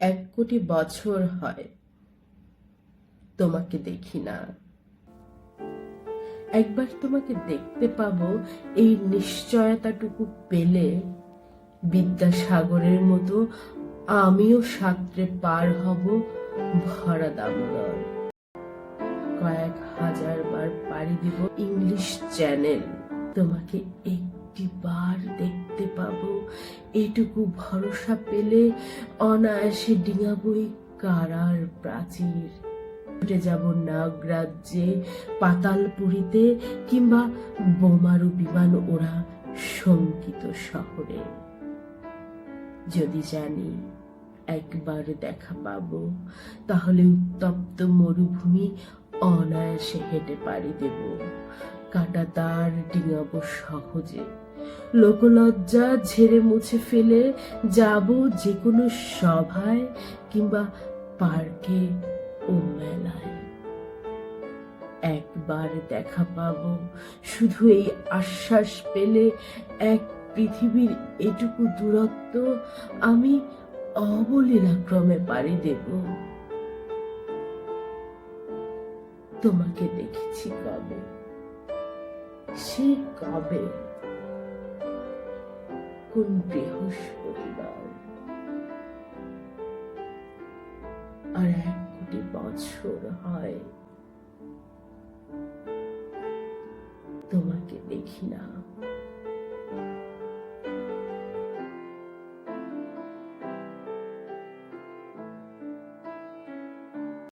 1 কোটি বছর হয় তোমাকে দেখি না। একবার তোমাকে দেখতে পাবো, এই নিশ্চয়তাটুকু পেলে বিদ্যাসাগরের মতো আমিও সাঁতরে পার হব ভরা দামোদর। কয়েক হাজার বার পাড়ি দিব ইংলিশ চ্যানেল। তোমাকে একটিবার দেখতে পাবো, এটুকু ভরসা পেলে অনায়াসে ডিঙাবই কারার প্রাচীর। ছুটে যাব নাগরাজ্যে, পাতালপুরীতে, কিংবা বোমারু বিমান ওরা শঙ্কিত শহরে। যদি জানি একবার দেখা পাবো, তাহলে উত্তপ্ত মরুভূমি অনায়াসে হেঁটে পাড়ি দেব, কাটা তার ডিঙাবো সহজে। লোকলজ্জা ঝেড়ে মুছে ফেলে যাব যে কোনো সভায় কিংবা পার্কে ও মেলায়। একবার দেখা পাবো, শুধু এই আশ্বাস পেলে এক পৃথিবীর এটুকু দূরত্ব আমি অবলীলাক্রমে পাড়ি দেব। তোমাকে দেখেছি কবে, সে কবে, কোন বৃহস্পতিবার। আর 1 কোটি বছর হয় তোমাকে দেখি না।